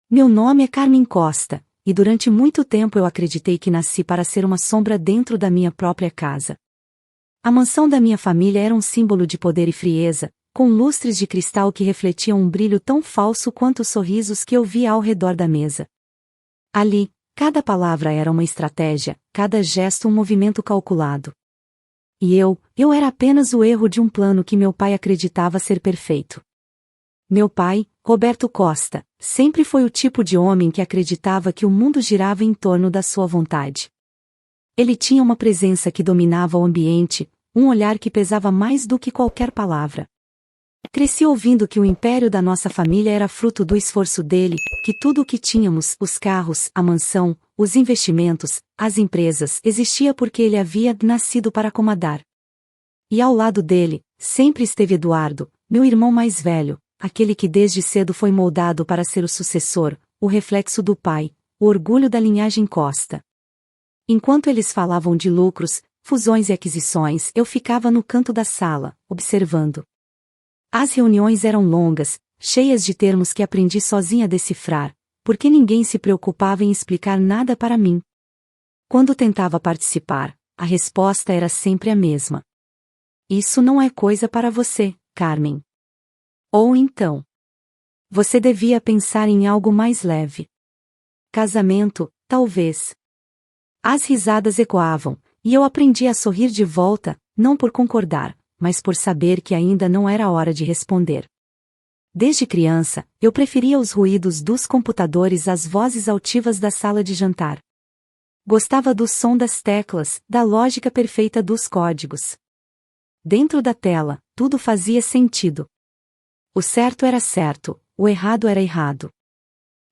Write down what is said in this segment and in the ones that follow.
Meu nome é Carmen Costa, e durante muito tempo eu acreditei que nasci para ser uma sombra dentro da minha própria casa. A mansão da minha família era um símbolo de poder e frieza, com lustres de cristal que refletiam um brilho tão falso quanto os sorrisos que eu via ao redor da mesa. Ali, cada palavra era uma estratégia, cada gesto um movimento calculado. E eu era apenas o erro de um plano que meu pai acreditava ser perfeito. Meu pai, Roberto Costa, sempre foi o tipo de homem que acreditava que o mundo girava em torno da sua vontade. Ele tinha uma presença que dominava o ambiente, um olhar que pesava mais do que qualquer palavra. Cresci ouvindo que o império da nossa família era fruto do esforço dele, que tudo o que tínhamos, os carros, a mansão, os investimentos, as empresas, existia porque ele havia nascido para comandar. E ao lado dele, sempre esteve Eduardo, meu irmão mais velho, aquele que desde cedo foi moldado para ser o sucessor, o reflexo do pai, o orgulho da linhagem Costa. Enquanto eles falavam de lucros, fusões e aquisições, eu ficava no canto da sala, observando. As reuniões eram longas, cheias de termos que aprendi sozinha a decifrar, porque ninguém se preocupava em explicar nada para mim. Quando tentava participar, a resposta era sempre a mesma. Isso não é coisa para você, Carmen. Ou então, você devia pensar em algo mais leve. Casamento, talvez. As risadas ecoavam, e eu aprendi a sorrir de volta, não por concordar, mas por saber que ainda não era hora de responder. Desde criança, eu preferia os ruídos dos computadores às vozes altivas da sala de jantar. Gostava do som das teclas, da lógica perfeita dos códigos. Dentro da tela, tudo fazia sentido. O certo era certo, o errado era errado.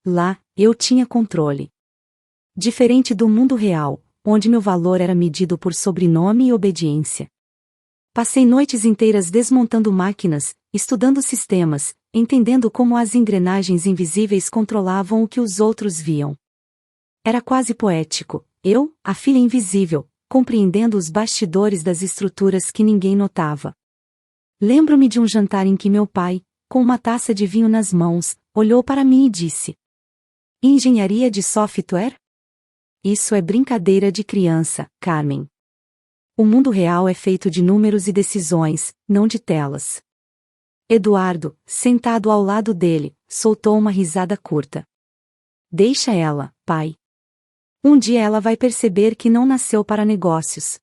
Lá, eu tinha controle. Diferente do mundo real, onde meu valor era medido por sobrenome e obediência. Passei noites inteiras desmontando máquinas, estudando sistemas, entendendo como as engrenagens invisíveis controlavam o que os outros viam. Era quase poético, eu, a filha invisível, compreendendo os bastidores das estruturas que ninguém notava. Lembro-me de um jantar em que meu pai, com uma taça de vinho nas mãos, olhou para mim e disse: Engenharia de software? Isso é brincadeira de criança, Carmen. O mundo real é feito de números e decisões, não de telas. Eduardo, sentado ao lado dele, soltou uma risada curta. Deixa ela, pai. Um dia ela vai perceber que não nasceu para negócios.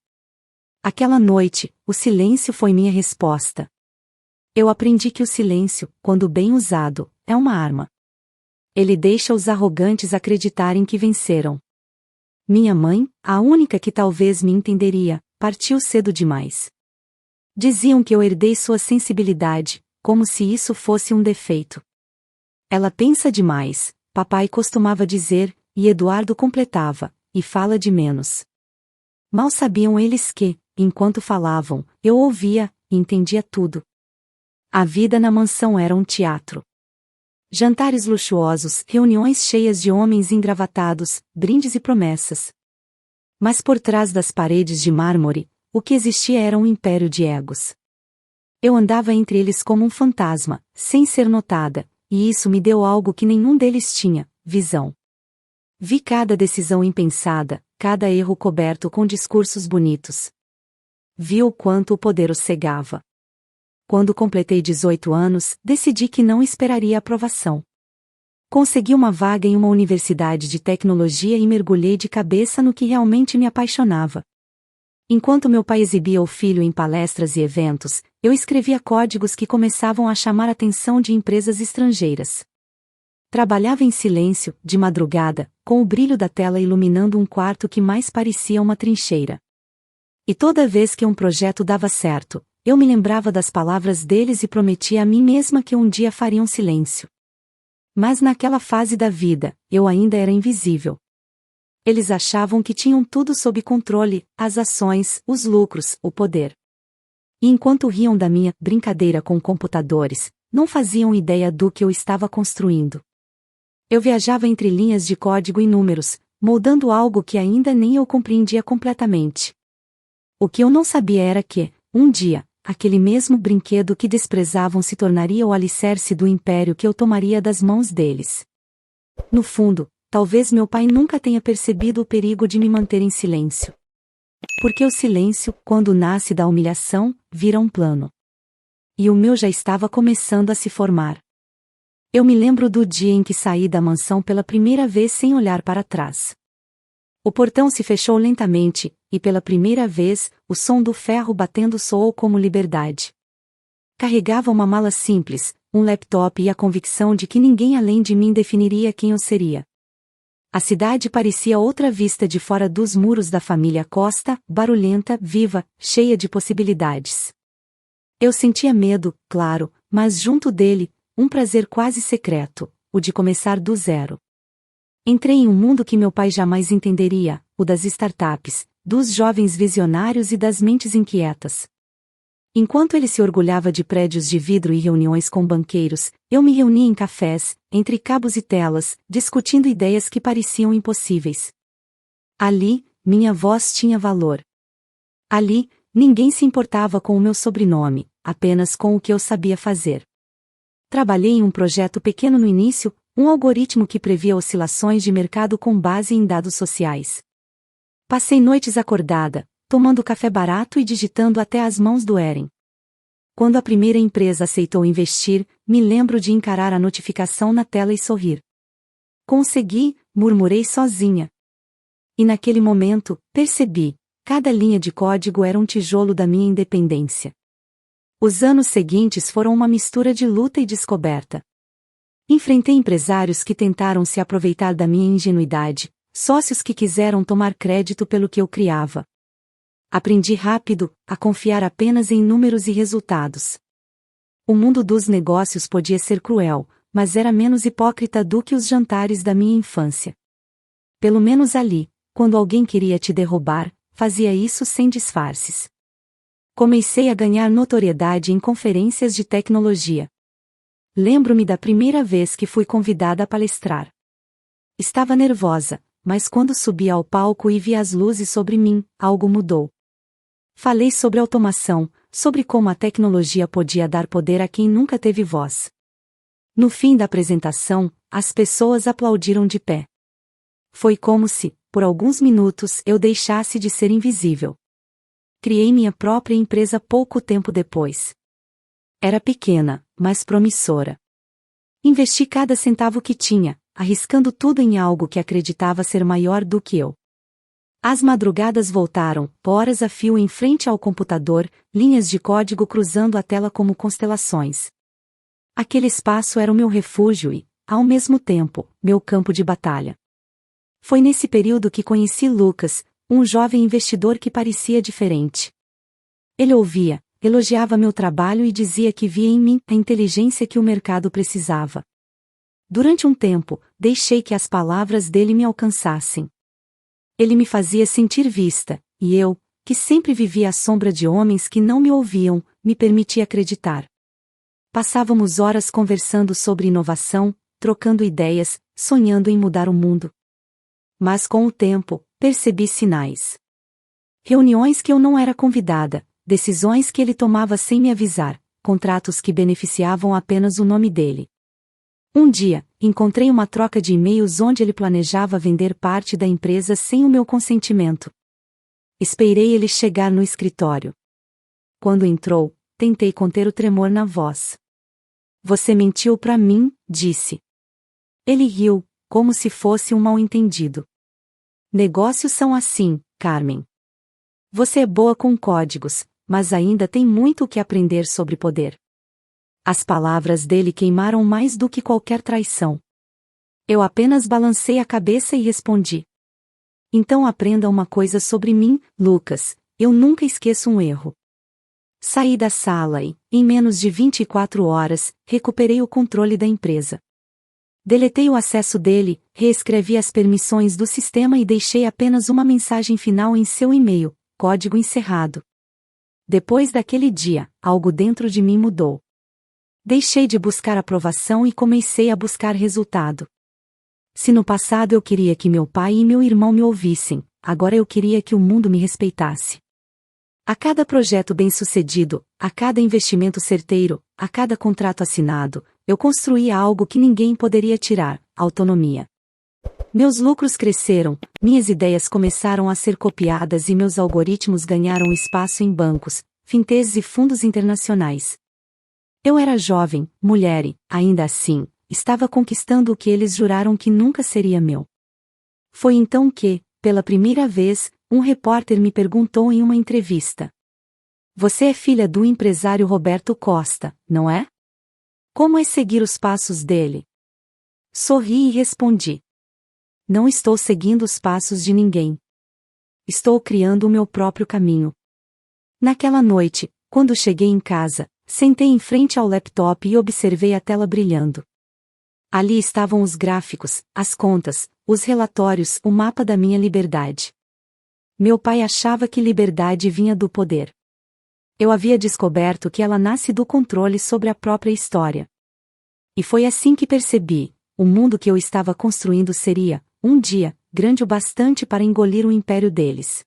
Aquela noite, o silêncio foi minha resposta. Eu aprendi que o silêncio, quando bem usado, é uma arma. Ele deixa os arrogantes acreditarem que venceram. Minha mãe, a única que talvez me entenderia, partiu cedo demais. Diziam que eu herdei sua sensibilidade, como se isso fosse um defeito. Ela pensa demais, papai costumava dizer, e Eduardo completava, e fala de menos. Mal sabiam eles que, enquanto falavam, eu ouvia, e entendia tudo. A vida na mansão era um teatro. Jantares luxuosos, reuniões cheias de homens engravatados, brindes e promessas. Mas por trás das paredes de mármore, o que existia era um império de egos. Eu andava entre eles como um fantasma, sem ser notada, e isso me deu algo que nenhum deles tinha: visão. Vi cada decisão impensada, cada erro coberto com discursos bonitos. Vi o quanto o poder os cegava. Quando completei 18 anos, decidi que não esperaria aprovação. Consegui uma vaga em uma universidade de tecnologia e mergulhei de cabeça no que realmente me apaixonava. Enquanto meu pai exibia o filho em palestras e eventos, eu escrevia códigos que começavam a chamar a atenção de empresas estrangeiras. Trabalhava em silêncio, de madrugada, com o brilho da tela iluminando um quarto que mais parecia uma trincheira. E toda vez que um projeto dava certo, eu me lembrava das palavras deles e prometia a mim mesma que um dia faria um silêncio. Mas naquela fase da vida, eu ainda era invisível. Eles achavam que tinham tudo sob controle, as ações, os lucros, o poder. E enquanto riam da minha brincadeira com computadores, não faziam ideia do que eu estava construindo. Eu viajava entre linhas de código e números, moldando algo que ainda nem eu compreendia completamente. O que eu não sabia era que, um dia, aquele mesmo brinquedo que desprezavam se tornaria o alicerce do império que eu tomaria das mãos deles. No fundo, talvez meu pai nunca tenha percebido o perigo de me manter em silêncio. Porque o silêncio, quando nasce da humilhação, vira um plano. E o meu já estava começando a se formar. Eu me lembro do dia em que saí da mansão pela primeira vez sem olhar para trás. O portão se fechou lentamente, e pela primeira vez, o som do ferro batendo soou como liberdade. Carregava uma mala simples, um laptop e a convicção de que ninguém além de mim definiria quem eu seria. A cidade parecia outra vista de fora dos muros da família Costa, barulhenta, viva, cheia de possibilidades. Eu sentia medo, claro, mas junto dele, um prazer quase secreto, o de começar do zero. Entrei em um mundo que meu pai jamais entenderia, o das startups, dos jovens visionários e das mentes inquietas. Enquanto ele se orgulhava de prédios de vidro e reuniões com banqueiros, eu me reunia em cafés, entre cabos e telas, discutindo ideias que pareciam impossíveis. Ali, minha voz tinha valor. Ali, ninguém se importava com o meu sobrenome, apenas com o que eu sabia fazer. Trabalhei em um projeto pequeno no início, um algoritmo que previa oscilações de mercado com base em dados sociais. Passei noites acordada, tomando café barato e digitando até as mãos doerem. Quando a primeira empresa aceitou investir, me lembro de encarar a notificação na tela e sorrir. Consegui, murmurei sozinha. E naquele momento, percebi, cada linha de código era um tijolo da minha independência. Os anos seguintes foram uma mistura de luta e descoberta. Enfrentei empresários que tentaram se aproveitar da minha ingenuidade, sócios que quiseram tomar crédito pelo que eu criava. Aprendi rápido a confiar apenas em números e resultados. O mundo dos negócios podia ser cruel, mas era menos hipócrita do que os jantares da minha infância. Pelo menos ali, quando alguém queria te derrubar, fazia isso sem disfarces. Comecei a ganhar notoriedade em conferências de tecnologia. Lembro-me da primeira vez que fui convidada a palestrar. Estava nervosa, mas quando subi ao palco e vi as luzes sobre mim, algo mudou. Falei sobre automação, sobre como a tecnologia podia dar poder a quem nunca teve voz. No fim da apresentação, as pessoas aplaudiram de pé. Foi como se, por alguns minutos, eu deixasse de ser invisível. Criei minha própria empresa pouco tempo depois. Era pequena, mas promissora. Investi cada centavo que tinha, arriscando tudo em algo que acreditava ser maior do que eu. As madrugadas voltaram, horas a fio em frente ao computador, linhas de código cruzando a tela como constelações. Aquele espaço era o meu refúgio e, ao mesmo tempo, meu campo de batalha. Foi nesse período que conheci Lucas, um jovem investidor que parecia diferente. Ele ouvia, elogiava meu trabalho e dizia que via em mim a inteligência que o mercado precisava. Durante um tempo, deixei que as palavras dele me alcançassem. Ele me fazia sentir vista, e eu, que sempre vivia à sombra de homens que não me ouviam, me permitia acreditar. Passávamos horas conversando sobre inovação, trocando ideias, sonhando em mudar o mundo. Mas com o tempo, percebi sinais. Reuniões que eu não era convidada, decisões que ele tomava sem me avisar, contratos que beneficiavam apenas o nome dele. Um dia, encontrei uma troca de e-mails onde ele planejava vender parte da empresa sem o meu consentimento. Esperei ele chegar no escritório. Quando entrou, tentei conter o tremor na voz. Você mentiu para mim, disse. Ele riu, como se fosse um mal-entendido. Negócios são assim, Carmen. Você é boa com códigos, mas ainda tem muito o que aprender sobre poder. As palavras dele queimaram mais do que qualquer traição. Eu apenas balancei a cabeça e respondi. Então aprenda uma coisa sobre mim, Lucas, eu nunca esqueço um erro. Saí da sala e, em menos de 24 horas, recuperei o controle da empresa. Deletei o acesso dele, reescrevi as permissões do sistema e deixei apenas uma mensagem final em seu e-mail, código encerrado. Depois daquele dia, algo dentro de mim mudou. Deixei de buscar aprovação e comecei a buscar resultado. Se no passado eu queria que meu pai e meu irmão me ouvissem, agora eu queria que o mundo me respeitasse. A cada projeto bem-sucedido, a cada investimento certeiro, a cada contrato assinado, eu construía algo que ninguém poderia tirar: autonomia. Meus lucros cresceram, minhas ideias começaram a ser copiadas e meus algoritmos ganharam espaço em bancos, fintechs e fundos internacionais. Eu era jovem, mulher e, ainda assim, estava conquistando o que eles juraram que nunca seria meu. Foi então que, pela primeira vez, um repórter me perguntou em uma entrevista: "Você é filha do empresário Roberto Costa, não é? Como é seguir os passos dele?" Sorri e respondi: "Não estou seguindo os passos de ninguém. Estou criando o meu próprio caminho." Naquela noite, quando cheguei em casa, sentei em frente ao laptop e observei a tela brilhando. Ali estavam os gráficos, as contas, os relatórios, o mapa da minha liberdade. Meu pai achava que liberdade vinha do poder. Eu havia descoberto que ela nasce do controle sobre a própria história. E foi assim que percebi: o mundo que eu estava construindo seria, um dia, grande o bastante para engolir o império deles.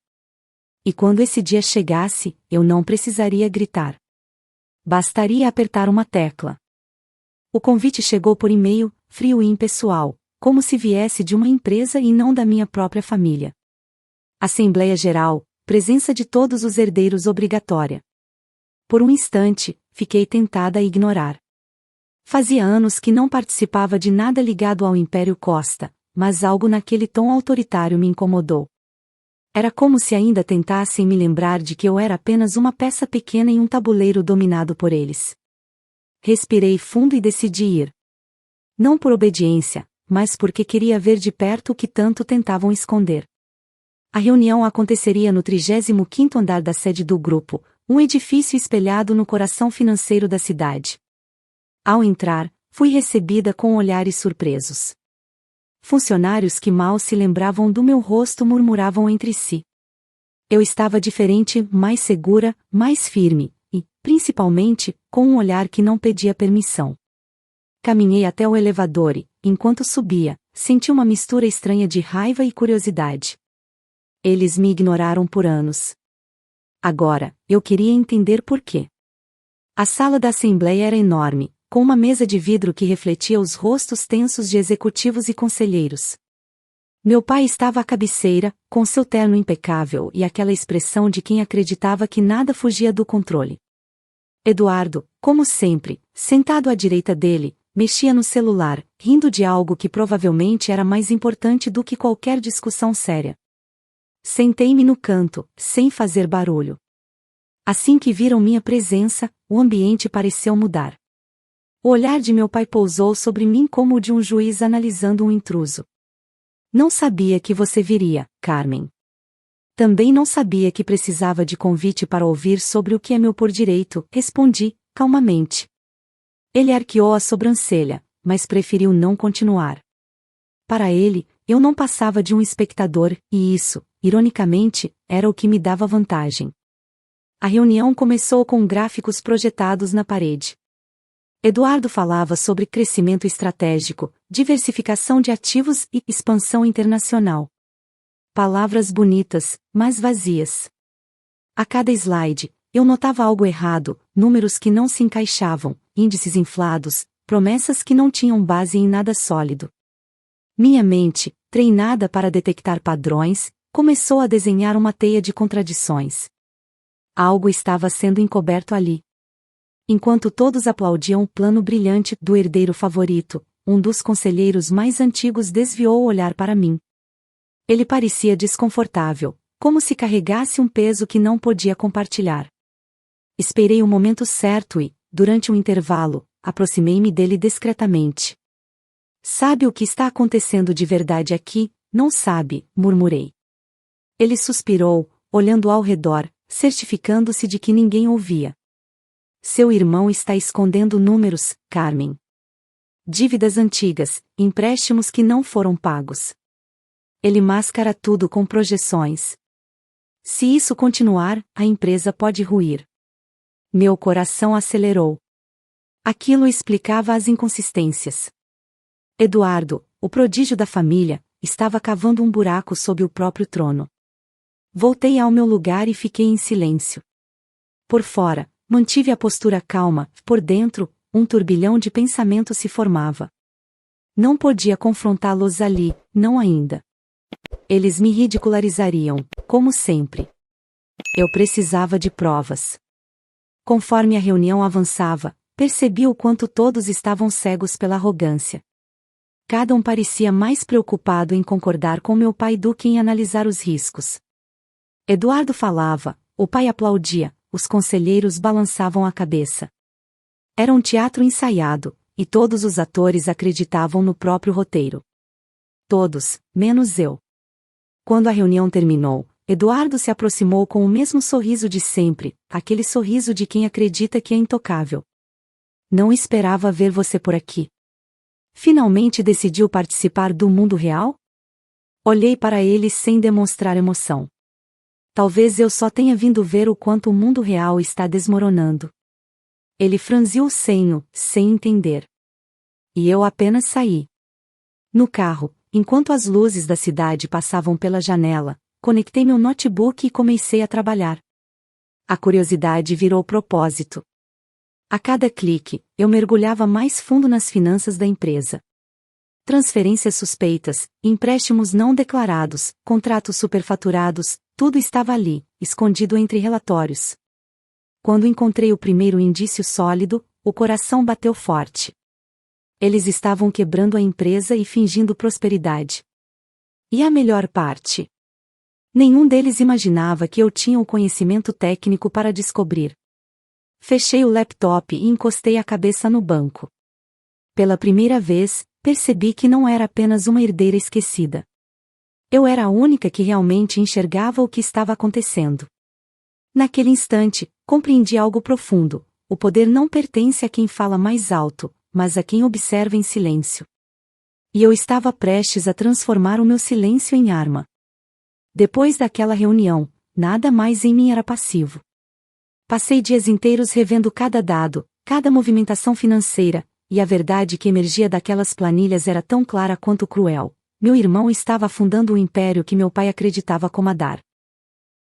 E quando esse dia chegasse, eu não precisaria gritar. Bastaria apertar uma tecla. O convite chegou por e-mail, frio e impessoal, como se viesse de uma empresa e não da minha própria família. Assembleia Geral, presença de todos os herdeiros obrigatória. Por um instante, fiquei tentada a ignorar. Fazia anos que não participava de nada ligado ao Império Costa, mas algo naquele tom autoritário me incomodou. Era como se ainda tentassem me lembrar de que eu era apenas uma peça pequena em um tabuleiro dominado por eles. Respirei fundo e decidi ir. Não por obediência, mas porque queria ver de perto o que tanto tentavam esconder. A reunião aconteceria no 35º andar da sede do grupo, um edifício espelhado no coração financeiro da cidade. Ao entrar, fui recebida com olhares surpresos. Funcionários que mal se lembravam do meu rosto murmuravam entre si. Eu estava diferente, mais segura, mais firme, e, principalmente, com um olhar que não pedia permissão. Caminhei até o elevador e, enquanto subia, senti uma mistura estranha de raiva e curiosidade. Eles me ignoraram por anos. Agora, eu queria entender por quê. A sala da Assembleia era enorme, com uma mesa de vidro que refletia os rostos tensos de executivos e conselheiros. Meu pai estava à cabeceira, com seu terno impecável e aquela expressão de quem acreditava que nada fugia do controle. Eduardo, como sempre, sentado à direita dele, mexia no celular, rindo de algo que provavelmente era mais importante do que qualquer discussão séria. Sentei-me no canto, sem fazer barulho. Assim que viram minha presença, o ambiente pareceu mudar. O olhar de meu pai pousou sobre mim como o de um juiz analisando um intruso. "Não sabia que você viria, Carmen. Também não sabia que precisava de convite para ouvir sobre o que é meu por direito", respondi, calmamente. Ele arqueou a sobrancelha, mas preferiu não continuar. Para ele, eu não passava de um espectador, e isso, ironicamente, era o que me dava vantagem. A reunião começou com gráficos projetados na parede. Eduardo falava sobre crescimento estratégico, diversificação de ativos e expansão internacional. Palavras bonitas, mas vazias. A cada slide, eu notava algo errado, números que não se encaixavam, índices inflados, promessas que não tinham base em nada sólido. Minha mente, treinada para detectar padrões, começou a desenhar uma teia de contradições. Algo estava sendo encoberto ali. Enquanto todos aplaudiam o plano brilhante do herdeiro favorito, um dos conselheiros mais antigos desviou o olhar para mim. Ele parecia desconfortável, como se carregasse um peso que não podia compartilhar. Esperei o momento certo e, durante um intervalo, aproximei-me dele discretamente. "Sabe o que está acontecendo de verdade aqui? Não sabe", murmurei. Ele suspirou, olhando ao redor, certificando-se de que ninguém ouvia. "Seu irmão está escondendo números, Carmen. Dívidas antigas, empréstimos que não foram pagos. Ele mascara tudo com projeções. Se isso continuar, a empresa pode ruir." Meu coração acelerou. Aquilo explicava as inconsistências. Eduardo, o prodígio da família, estava cavando um buraco sob o próprio trono. Voltei ao meu lugar e fiquei em silêncio. Por fora, mantive a postura calma, por dentro, um turbilhão de pensamentos se formava. Não podia confrontá-los ali, não ainda. Eles me ridicularizariam, como sempre. Eu precisava de provas. Conforme a reunião avançava, percebi o quanto todos estavam cegos pela arrogância. Cada um parecia mais preocupado em concordar com meu pai do que em analisar os riscos. Eduardo falava, o pai aplaudia, os conselheiros balançavam a cabeça. Era um teatro ensaiado, e todos os atores acreditavam no próprio roteiro. Todos, menos eu. Quando a reunião terminou, Eduardo se aproximou com o mesmo sorriso de sempre, aquele sorriso de quem acredita que é intocável. Não esperava ver você por aqui. Finalmente decidiu participar do mundo real? Olhei para ele sem demonstrar emoção. Talvez eu só tenha vindo ver o quanto o mundo real está desmoronando. Ele franziu o senho, sem entender. E eu apenas saí. No carro, enquanto as luzes da cidade passavam pela janela, conectei meu notebook e comecei a trabalhar. A curiosidade virou propósito. A cada clique, eu mergulhava mais fundo nas finanças da empresa. Transferências suspeitas, empréstimos não declarados, contratos superfaturados, tudo estava ali, escondido entre relatórios. Quando encontrei o primeiro indício sólido, o coração bateu forte. Eles estavam quebrando a empresa e fingindo prosperidade. E a melhor parte? Nenhum deles imaginava que eu tinha o conhecimento técnico para descobrir. Fechei o laptop e encostei a cabeça no banco. Pela primeira vez, percebi que não era apenas uma herdeira esquecida. Eu era a única que realmente enxergava o que estava acontecendo. Naquele instante, compreendi algo profundo: o poder não pertence a quem fala mais alto, mas a quem observa em silêncio. E eu estava prestes a transformar o meu silêncio em arma. Depois daquela reunião, nada mais em mim era passivo. Passei dias inteiros revendo cada dado, cada movimentação financeira, e a verdade que emergia daquelas planilhas era tão clara quanto cruel. Meu irmão estava afundando o império que meu pai acreditava comandar.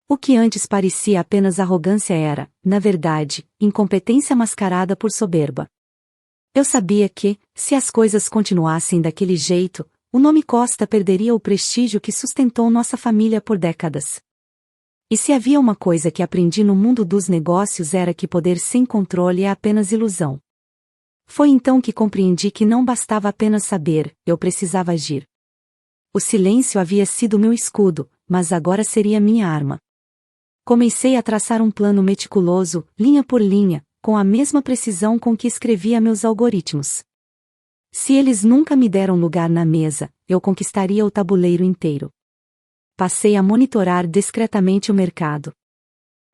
O que antes parecia apenas arrogância era, na verdade, incompetência mascarada por soberba. Eu sabia que, se as coisas continuassem daquele jeito, o nome Costa perderia o prestígio que sustentou nossa família por décadas. E se havia uma coisa que aprendi no mundo dos negócios era que poder sem controle é apenas ilusão. Foi então que compreendi que não bastava apenas saber, eu precisava agir. O silêncio havia sido meu escudo, mas agora seria minha arma. Comecei a traçar um plano meticuloso, linha por linha, com a mesma precisão com que escrevia meus algoritmos. Se eles nunca me deram lugar na mesa, eu conquistaria o tabuleiro inteiro. Passei a monitorar discretamente o mercado.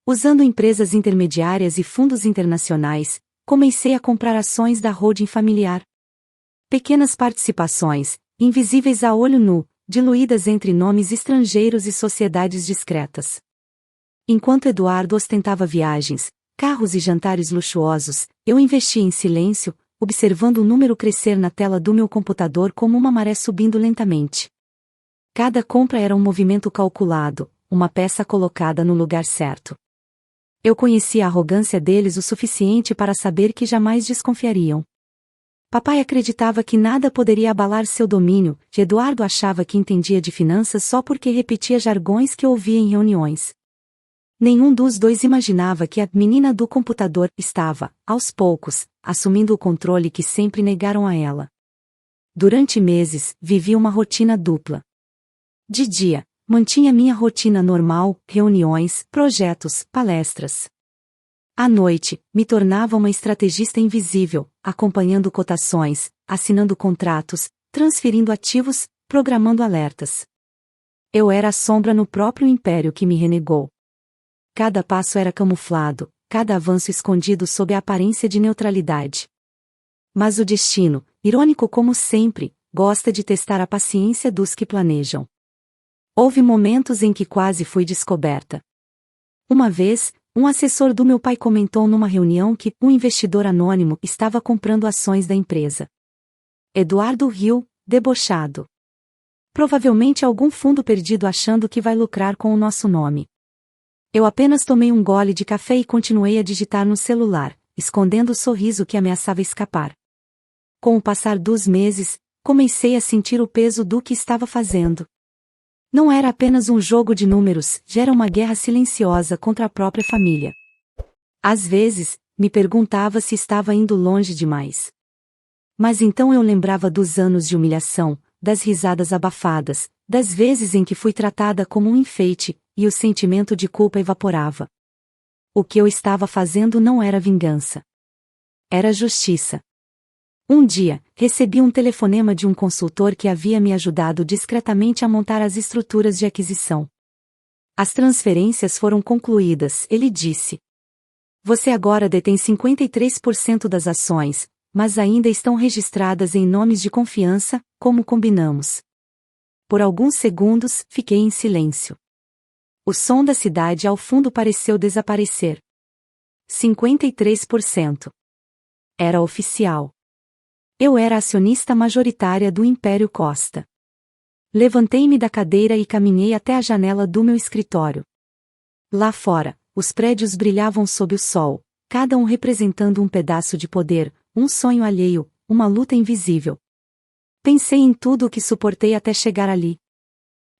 Usando empresas intermediárias e fundos internacionais, comecei a comprar ações da holding familiar. Pequenas participações, invisíveis a olho nu, diluídas entre nomes estrangeiros e sociedades discretas. Enquanto Eduardo ostentava viagens, carros e jantares luxuosos, eu investia em silêncio, observando o número crescer na tela do meu computador como uma maré subindo lentamente. Cada compra era um movimento calculado, uma peça colocada no lugar certo. Eu conhecia a arrogância deles o suficiente para saber que jamais desconfiariam. Papai acreditava que nada poderia abalar seu domínio, e Eduardo achava que entendia de finanças só porque repetia jargões que ouvia em reuniões. Nenhum dos dois imaginava que a menina do computador estava, aos poucos, assumindo o controle que sempre negaram a ela. Durante meses, vivi uma rotina dupla. De dia, mantinha minha rotina normal, reuniões, projetos, palestras. À noite, me tornava uma estrategista invisível, acompanhando cotações, assinando contratos, transferindo ativos, programando alertas. Eu era a sombra no próprio império que me renegou. Cada passo era camuflado, cada avanço escondido sob a aparência de neutralidade. Mas o destino, irônico como sempre, gosta de testar a paciência dos que planejam. Houve momentos em que quase fui descoberta. Uma vez, um assessor do meu pai comentou numa reunião que um investidor anônimo estava comprando ações da empresa. Eduardo riu, debochado. Provavelmente algum fundo perdido achando que vai lucrar com o nosso nome. Eu apenas tomei um gole de café e continuei a digitar no celular, escondendo o sorriso que ameaçava escapar. Com o passar dos meses, comecei a sentir o peso do que estava fazendo. Não era apenas um jogo de números, já era uma guerra silenciosa contra a própria família. Às vezes, me perguntava se estava indo longe demais. Mas então eu lembrava dos anos de humilhação, das risadas abafadas, das vezes em que fui tratada como um enfeite, e o sentimento de culpa evaporava. O que eu estava fazendo não era vingança. Era justiça. Um dia, recebi um telefonema de um consultor que havia me ajudado discretamente a montar as estruturas de aquisição. As transferências foram concluídas, ele disse. Você agora detém 53% das ações, mas ainda estão registradas em nomes de confiança, como combinamos. Por alguns segundos, fiquei em silêncio. O som da cidade ao fundo pareceu desaparecer. 53%. Era oficial. Eu era acionista majoritária do Império Costa. Levantei-me da cadeira e caminhei até a janela do meu escritório. Lá fora, os prédios brilhavam sob o sol, cada um representando um pedaço de poder, um sonho alheio, uma luta invisível. Pensei em tudo o que suportei até chegar ali.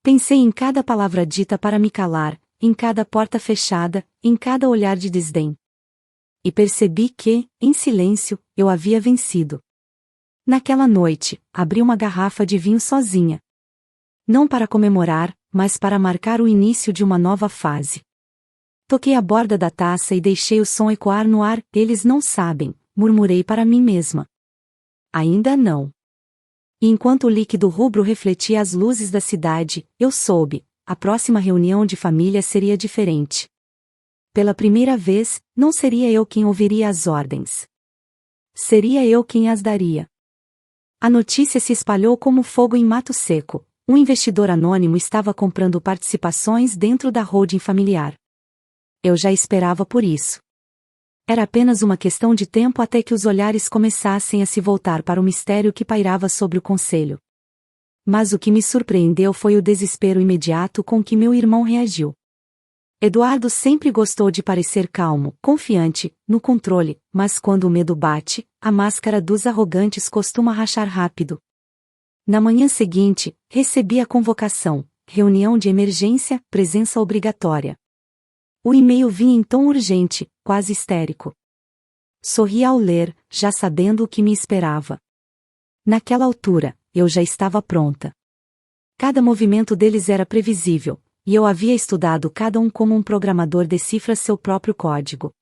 Pensei em cada palavra dita para me calar, em cada porta fechada, em cada olhar de desdém. E percebi que, em silêncio, eu havia vencido. Naquela noite, abri uma garrafa de vinho sozinha. Não para comemorar, mas para marcar o início de uma nova fase. Toquei a borda da taça e deixei o som ecoar no ar. Eles não sabem, murmurei para mim mesma. Ainda não. E enquanto o líquido rubro refletia as luzes da cidade, eu soube, a próxima reunião de família seria diferente. Pela primeira vez, não seria eu quem ouviria as ordens. Seria eu quem as daria. A notícia se espalhou como fogo em mato seco. Um investidor anônimo estava comprando participações dentro da holding familiar. Eu já esperava por isso. Era apenas uma questão de tempo até que os olhares começassem a se voltar para o mistério que pairava sobre o conselho. Mas o que me surpreendeu foi o desespero imediato com que meu irmão reagiu. Eduardo sempre gostou de parecer calmo, confiante, no controle, mas quando o medo bate, a máscara dos arrogantes costuma rachar rápido. Na manhã seguinte, recebi a convocação, reunião de emergência, presença obrigatória. O e-mail vinha em tom urgente, quase histérico. Sorri ao ler, já sabendo o que me esperava. Naquela altura, eu já estava pronta. Cada movimento deles era previsível, e eu havia estudado cada um como um programador decifra seu próprio código.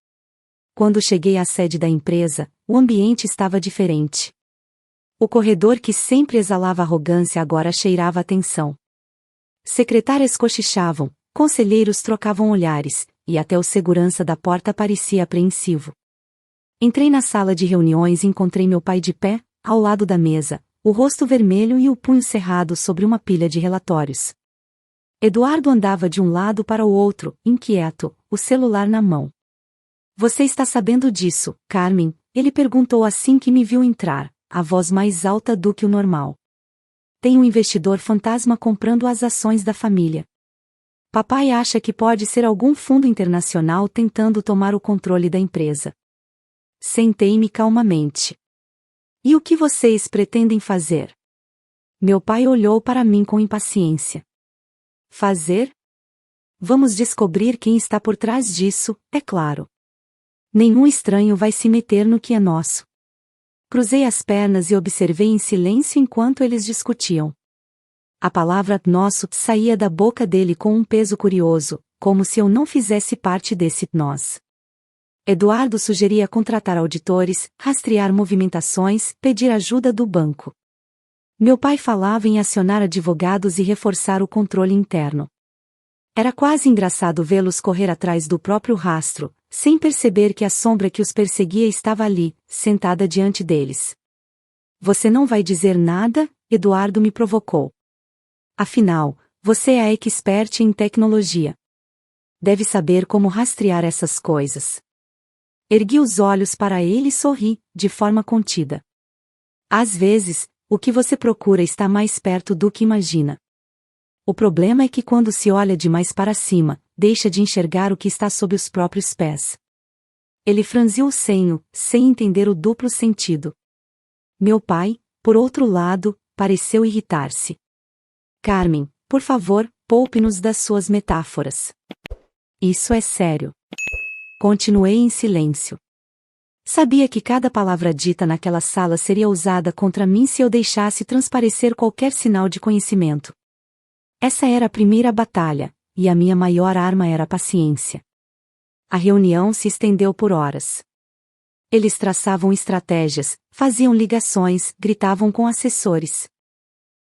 Quando cheguei à sede da empresa, o ambiente estava diferente. O corredor que sempre exalava arrogância agora cheirava a tensão. Secretárias cochichavam, conselheiros trocavam olhares, e até o segurança da porta parecia apreensivo. Entrei na sala de reuniões e encontrei meu pai de pé, ao lado da mesa, o rosto vermelho e o punho cerrado sobre uma pilha de relatórios. Eduardo andava de um lado para o outro, inquieto, o celular na mão. Você está sabendo disso, Carmen? Ele perguntou assim que me viu entrar, a voz mais alta do que o normal. Tem um investidor fantasma comprando as ações da família. Papai acha que pode ser algum fundo internacional tentando tomar o controle da empresa. Sentei-me calmamente. E o que vocês pretendem fazer? Meu pai olhou para mim com impaciência. Fazer? Vamos descobrir quem está por trás disso, é claro. Nenhum estranho vai se meter no que é nosso. Cruzei as pernas e observei em silêncio enquanto eles discutiam. A palavra nosso saía da boca dele com um peso curioso, como se eu não fizesse parte desse nós. Eduardo sugeria contratar auditores, rastrear movimentações, pedir ajuda do banco. Meu pai falava em acionar advogados e reforçar o controle interno. Era quase engraçado vê-los correr atrás do próprio rastro, sem perceber que a sombra que os perseguia estava ali, sentada diante deles. Você não vai dizer nada? Eduardo me provocou. Afinal, você é a expert em tecnologia. Deve saber como rastrear essas coisas. Ergui os olhos para ele e sorri, de forma contida. Às vezes, o que você procura está mais perto do que imagina. O problema é que quando se olha demais para cima, deixa de enxergar o que está sob os próprios pés. Ele franziu o senho, sem entender o duplo sentido. Meu pai, por outro lado, pareceu irritar-se. Carmen, por favor, poupe-nos das suas metáforas. Isso é sério. Continuei em silêncio. Sabia que cada palavra dita naquela sala seria usada contra mim se eu deixasse transparecer qualquer sinal de conhecimento. Essa era a primeira batalha, e a minha maior arma era a paciência. A reunião se estendeu por horas. Eles traçavam estratégias, faziam ligações, gritavam com assessores.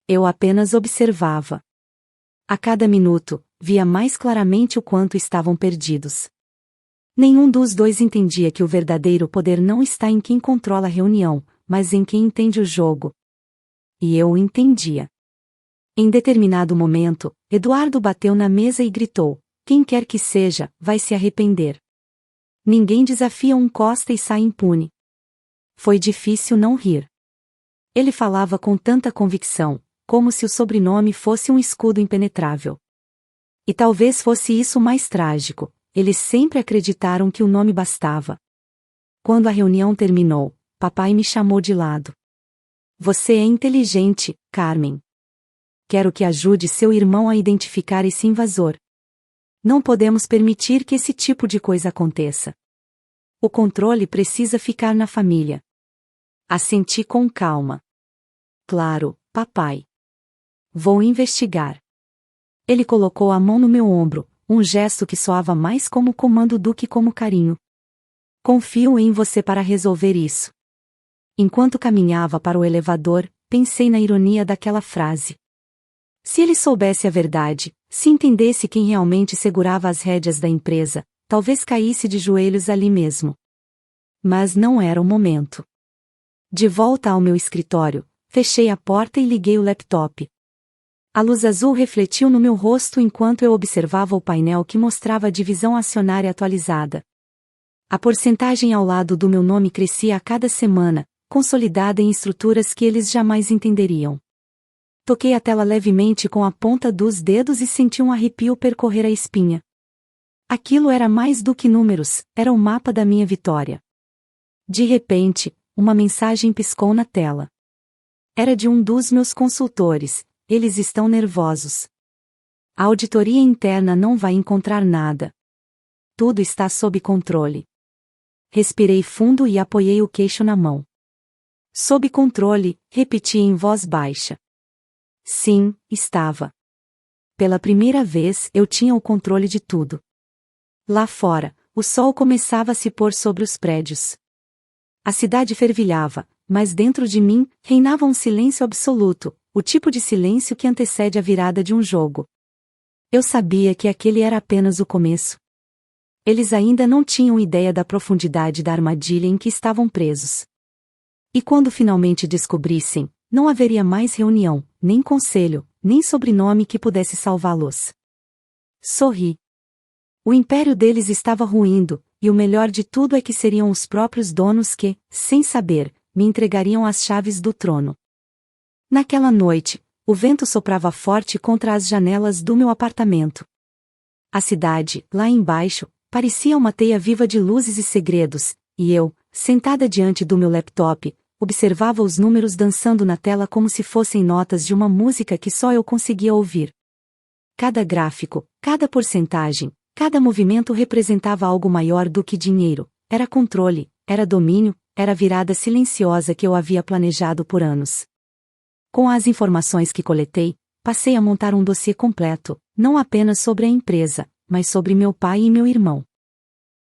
Eu apenas observava. A cada minuto, via mais claramente o quanto estavam perdidos. Nenhum dos dois entendia que o verdadeiro poder não está em quem controla a reunião, mas em quem entende o jogo. E eu o entendia. Em determinado momento, Eduardo bateu na mesa e gritou: "Quem quer que seja, vai se arrepender. Ninguém desafia um Costa e sai impune." Foi difícil não rir. Ele falava com tanta convicção, como se o sobrenome fosse um escudo impenetrável. E talvez fosse isso o mais trágico, eles sempre acreditaram que o nome bastava. Quando a reunião terminou, papai me chamou de lado. "Você é inteligente, Carmen. Quero que ajude seu irmão a identificar esse invasor. Não podemos permitir que esse tipo de coisa aconteça. O controle precisa ficar na família." Assenti com calma. "Claro, papai. Vou investigar." Ele colocou a mão no meu ombro, um gesto que soava mais como comando do que como carinho. "Confio em você para resolver isso." Enquanto caminhava para o elevador, pensei na ironia daquela frase. Se ele soubesse a verdade, se entendesse quem realmente segurava as rédeas da empresa, talvez caísse de joelhos ali mesmo. Mas não era o momento. De volta ao meu escritório, fechei a porta e liguei o laptop. A luz azul refletiu no meu rosto enquanto eu observava o painel que mostrava a divisão acionária atualizada. A porcentagem ao lado do meu nome crescia a cada semana, consolidada em estruturas que eles jamais entenderiam. Toquei a tela levemente com a ponta dos dedos e senti um arrepio percorrer a espinha. Aquilo era mais do que números, era o mapa da minha vitória. De repente, uma mensagem piscou na tela. Era de um dos meus consultores: "Eles estão nervosos. A auditoria interna não vai encontrar nada. Tudo está sob controle." Respirei fundo e apoiei o queixo na mão. "Sob controle", repeti em voz baixa. Sim, estava. Pela primeira vez eu tinha o controle de tudo. Lá fora, o sol começava a se pôr sobre os prédios. A cidade fervilhava, mas dentro de mim reinava um silêncio absoluto, o tipo de silêncio que antecede a virada de um jogo. Eu sabia que aquele era apenas o começo. Eles ainda não tinham ideia da profundidade da armadilha em que estavam presos. E quando finalmente descobrissem, não haveria mais reunião, nem conselho, nem sobrenome que pudesse salvá-los. Sorri. O império deles estava ruindo, e o melhor de tudo é que seriam os próprios donos que, sem saber, me entregariam as chaves do trono. Naquela noite, o vento soprava forte contra as janelas do meu apartamento. A cidade, lá embaixo, parecia uma teia viva de luzes e segredos, e eu, sentada diante do meu laptop, observava os números dançando na tela como se fossem notas de uma música que só eu conseguia ouvir. Cada gráfico, cada porcentagem, cada movimento representava algo maior do que dinheiro, era controle, era domínio, era a virada silenciosa que eu havia planejado por anos. Com as informações que coletei, passei a montar um dossiê completo, não apenas sobre a empresa, mas sobre meu pai e meu irmão.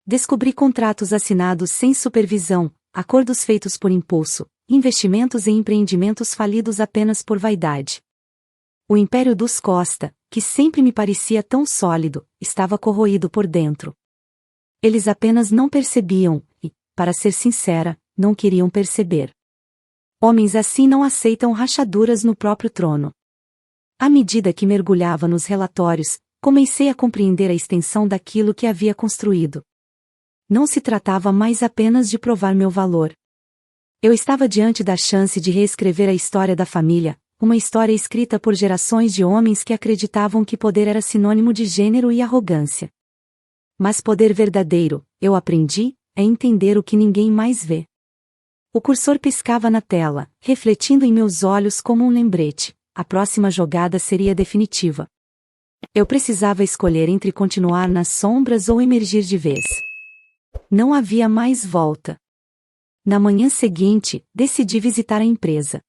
Descobri contratos assinados sem supervisão, acordos feitos por impulso, investimentos em empreendimentos falidos apenas por vaidade. O império dos Costa, que sempre me parecia tão sólido, estava corroído por dentro. Eles apenas não percebiam, e, para ser sincera, não queriam perceber. Homens assim não aceitam rachaduras no próprio trono. À medida que mergulhava nos relatórios, comecei a compreender a extensão daquilo que havia construído. Não se tratava mais apenas de provar meu valor. Eu estava diante da chance de reescrever a história da família, uma história escrita por gerações de homens que acreditavam que poder era sinônimo de gênero e arrogância. Mas poder verdadeiro, eu aprendi, é entender o que ninguém mais vê. O cursor piscava na tela, refletindo em meus olhos como um lembrete. A próxima jogada seria definitiva. Eu precisava escolher entre continuar nas sombras ou emergir de vez. Não havia mais volta. Na manhã seguinte, decidi visitar a empresa.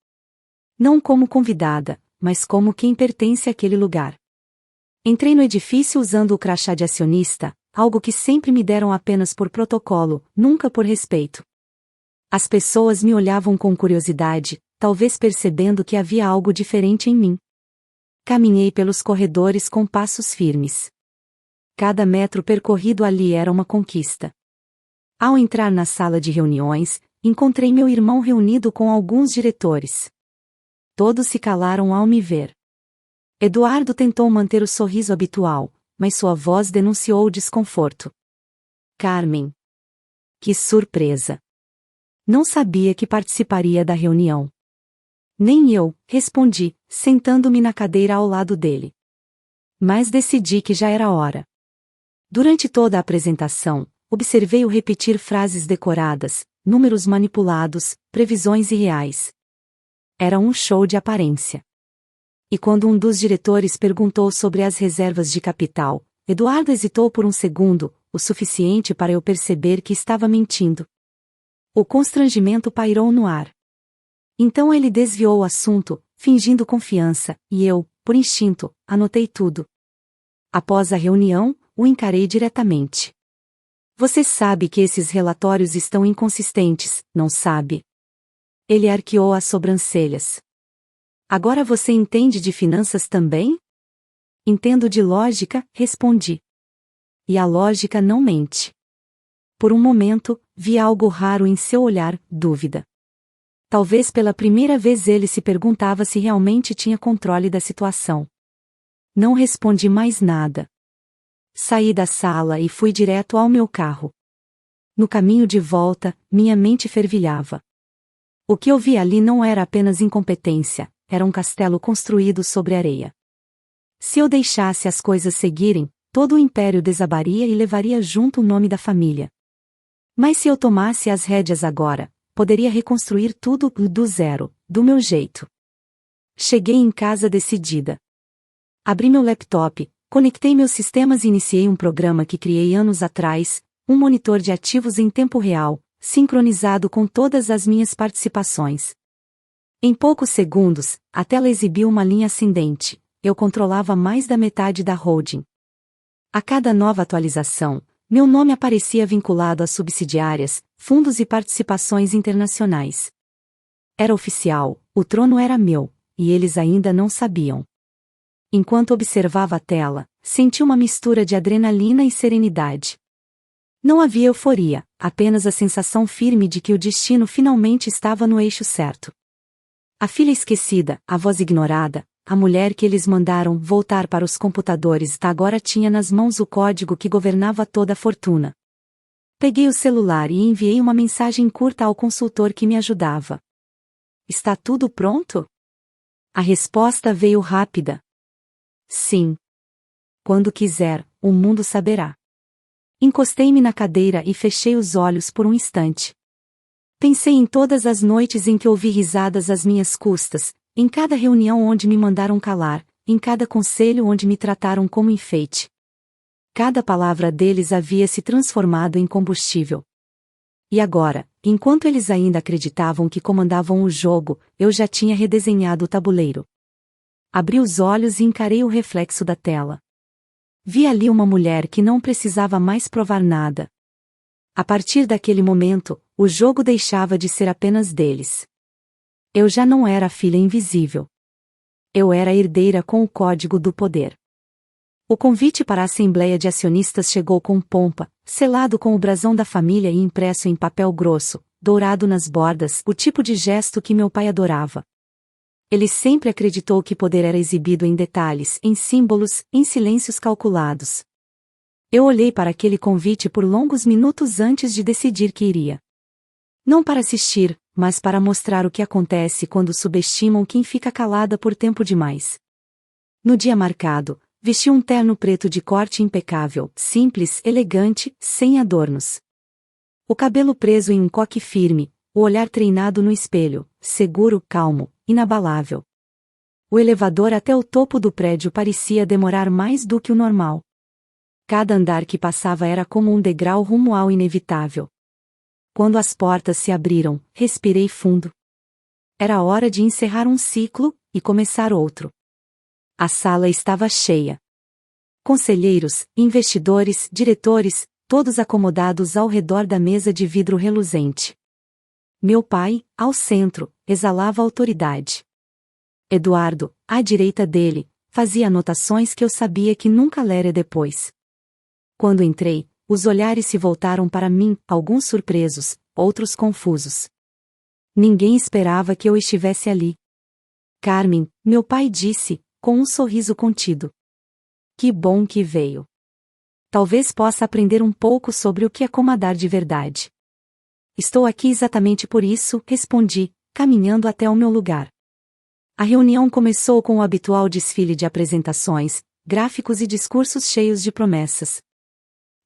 Não como convidada, mas como quem pertence àquele lugar. Entrei no edifício usando o crachá de acionista, algo que sempre me deram apenas por protocolo, nunca por respeito. As pessoas me olhavam com curiosidade, talvez percebendo que havia algo diferente em mim. Caminhei pelos corredores com passos firmes. Cada metro percorrido ali era uma conquista. Ao entrar na sala de reuniões, encontrei meu irmão reunido com alguns diretores. Todos se calaram ao me ver. Eduardo tentou manter o sorriso habitual, mas sua voz denunciou o desconforto. Carmen. Que surpresa! Não sabia que participaria da reunião. Nem eu, respondi, sentando-me na cadeira ao lado dele. Mas decidi que já era hora. Durante toda a apresentação, observei-o repetir frases decoradas, números manipulados, previsões irreais. Era um show de aparência. E quando um dos diretores perguntou sobre as reservas de capital, Eduardo hesitou por um segundo, o suficiente para eu perceber que estava mentindo. O constrangimento pairou no ar. Então ele desviou o assunto, fingindo confiança, e eu, por instinto, anotei tudo. Após a reunião, o encarei diretamente. Você sabe que esses relatórios estão inconsistentes, não sabe? Ele arqueou as sobrancelhas. Agora você entende de finanças também? Entendo de lógica, respondi. E a lógica não mente. Por um momento, vi algo raro em seu olhar, dúvida. Talvez pela primeira vez ele se perguntava se realmente tinha controle da situação. Não respondi mais nada. Saí da sala e fui direto ao meu carro. No caminho de volta, minha mente fervilhava. O que eu vi ali não era apenas incompetência, era um castelo construído sobre areia. Se eu deixasse as coisas seguirem, todo o império desabaria e levaria junto o nome da família. Mas se eu tomasse as rédeas agora, poderia reconstruir tudo do zero, do meu jeito. Cheguei em casa decidida. Abri meu laptop, conectei meus sistemas e iniciei um programa que criei anos atrás, um monitor de ativos em tempo real, sincronizado com todas as minhas participações. Em poucos segundos, a tela exibiu uma linha ascendente. Eu controlava mais da metade da holding. A cada nova atualização, meu nome aparecia vinculado a subsidiárias, fundos e participações internacionais. Era oficial, o trono era meu, e eles ainda não sabiam. Enquanto observava a tela, senti uma mistura de adrenalina e serenidade. Não havia euforia, apenas a sensação firme de que o destino finalmente estava no eixo certo. A filha esquecida, a voz ignorada, a mulher que eles mandaram voltar para os computadores agora tinha nas mãos o código que governava toda a fortuna. Peguei o celular e enviei uma mensagem curta ao consultor que me ajudava. Está tudo pronto? A resposta veio rápida. Sim. Quando quiser, o mundo saberá. Encostei-me na cadeira e fechei os olhos por um instante. Pensei em todas as noites em que ouvi risadas às minhas custas, em cada reunião onde me mandaram calar, em cada conselho onde me trataram como enfeite. Cada palavra deles havia se transformado em combustível. E agora, enquanto eles ainda acreditavam que comandavam o jogo, eu já tinha redesenhado o tabuleiro. Abri os olhos e encarei o reflexo da tela. Vi ali uma mulher que não precisava mais provar nada. A partir daquele momento, o jogo deixava de ser apenas deles. Eu já não era a filha invisível. Eu era a herdeira com o código do poder. O convite para a Assembleia de Acionistas chegou com pompa, selado com o brasão da família e impresso em papel grosso, dourado nas bordas, o tipo de gesto que meu pai adorava. Ele sempre acreditou que poder era exibido em detalhes, em símbolos, em silêncios calculados. Eu olhei para aquele convite por longos minutos antes de decidir que iria. Não para assistir, mas para mostrar o que acontece quando subestimam quem fica calada por tempo demais. No dia marcado, vesti um terno preto de corte impecável, simples, elegante, sem adornos. O cabelo preso em um coque firme, o olhar treinado no espelho, seguro, calmo, inabalável. O elevador até o topo do prédio parecia demorar mais do que o normal. Cada andar que passava era como um degrau rumo ao inevitável. Quando as portas se abriram, respirei fundo. Era hora de encerrar um ciclo e começar outro. A sala estava cheia. Conselheiros, investidores, diretores, todos acomodados ao redor da mesa de vidro reluzente. Meu pai, ao centro, exalava autoridade. Eduardo, à direita dele, fazia anotações que eu sabia que nunca lera depois. Quando entrei, os olhares se voltaram para mim, alguns surpresos, outros confusos. Ninguém esperava que eu estivesse ali. Carmen, meu pai disse, com um sorriso contido. Que bom que veio. Talvez possa aprender um pouco sobre o que é comandar de verdade. Estou aqui exatamente por isso, respondi, caminhando até o meu lugar. A reunião começou com o habitual desfile de apresentações, gráficos e discursos cheios de promessas.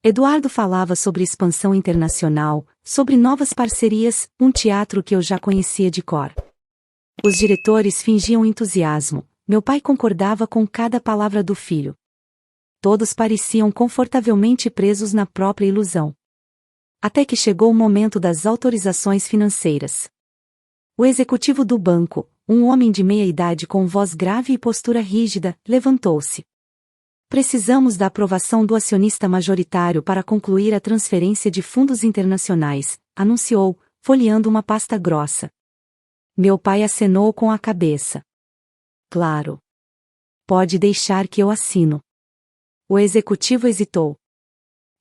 Eduardo falava sobre expansão internacional, sobre novas parcerias, um teatro que eu já conhecia de cor. Os diretores fingiam entusiasmo, meu pai concordava com cada palavra do filho. Todos pareciam confortavelmente presos na própria ilusão. Até que chegou o momento das autorizações financeiras. O executivo do banco, um homem de meia idade com voz grave e postura rígida, levantou-se. Precisamos da aprovação do acionista majoritário para concluir a transferência de fundos internacionais, anunciou, folheando uma pasta grossa. Meu pai acenou com a cabeça. Claro. Pode deixar que eu assino. O executivo hesitou.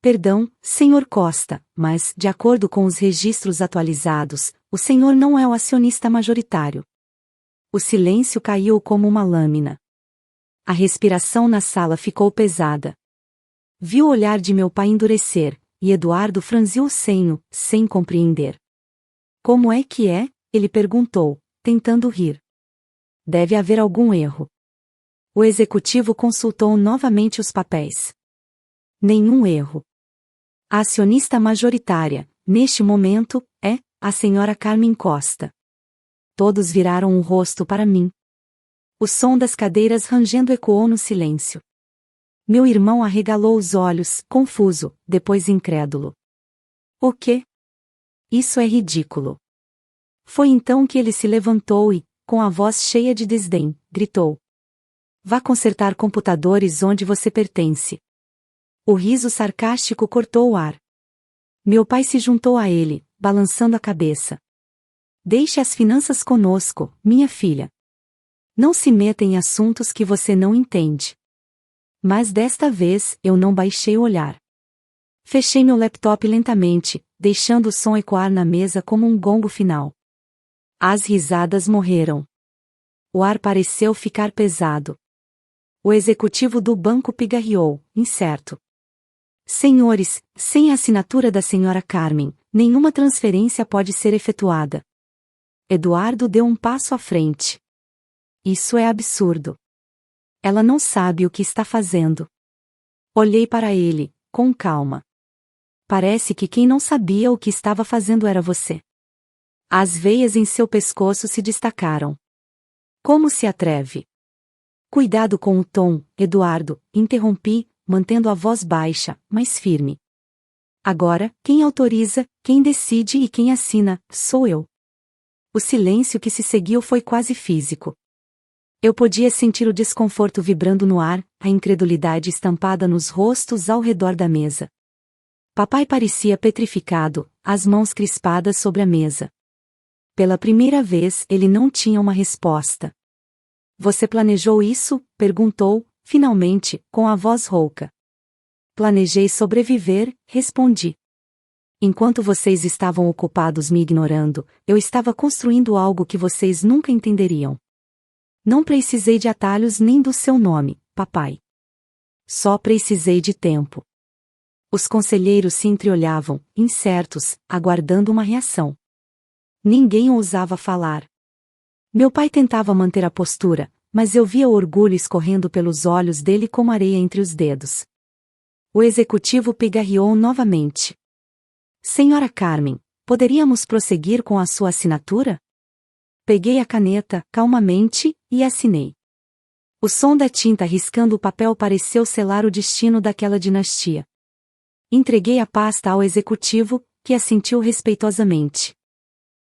Perdão, Sr. Costa, mas, de acordo com os registros atualizados, o senhor não é o acionista majoritário. O silêncio caiu como uma lâmina. A respiração na sala ficou pesada. Vi o olhar de meu pai endurecer, e Eduardo franziu o senho, sem compreender. Como é que é? Ele perguntou, tentando rir. Deve haver algum erro. O executivo consultou novamente os papéis. Nenhum erro. A acionista majoritária, neste momento, é a senhora Carmen Costa. Todos viraram o rosto para mim. O som das cadeiras rangendo ecoou no silêncio. Meu irmão arregalou os olhos, confuso, depois incrédulo. O quê? Isso é ridículo. Foi então que ele se levantou e, com a voz cheia de desdém, gritou. Vá consertar computadores onde você pertence. O riso sarcástico cortou o ar. Meu pai se juntou a ele, balançando a cabeça. Deixe as finanças conosco, minha filha. Não se meta em assuntos que você não entende. Mas desta vez, eu não baixei o olhar. Fechei meu laptop lentamente, deixando o som ecoar na mesa como um gongo final. As risadas morreram. O ar pareceu ficar pesado. O executivo do banco pigarreou, incerto. Senhores, sem a assinatura da senhora Carmen, nenhuma transferência pode ser efetuada. Eduardo deu um passo à frente. Isso é absurdo. Ela não sabe o que está fazendo. Olhei para ele, com calma. Parece que quem não sabia o que estava fazendo era você. As veias em seu pescoço se destacaram. Como se atreve? Cuidado com o tom, Eduardo, interrompi, mantendo a voz baixa, mas firme. Agora, quem autoriza, quem decide e quem assina, sou eu. O silêncio que se seguiu foi quase físico. Eu podia sentir o desconforto vibrando no ar, a incredulidade estampada nos rostos ao redor da mesa. Papai parecia petrificado, as mãos crispadas sobre a mesa. Pela primeira vez, ele não tinha uma resposta. Você planejou isso? Perguntou, finalmente, com a voz rouca. Planejei sobreviver, respondi. Enquanto vocês estavam ocupados me ignorando, eu estava construindo algo que vocês nunca entenderiam. Não precisei de atalhos nem do seu nome, papai. Só precisei de tempo. Os conselheiros se entreolhavam, incertos, aguardando uma reação. Ninguém ousava falar. Meu pai tentava manter a postura, mas eu via o orgulho escorrendo pelos olhos dele como areia entre os dedos. O executivo pigarreou novamente. Senhora Carmen, poderíamos prosseguir com a sua assinatura? Peguei a caneta, calmamente, e assinei. O som da tinta riscando o papel pareceu selar o destino daquela dinastia. Entreguei a pasta ao executivo, que assentiu respeitosamente.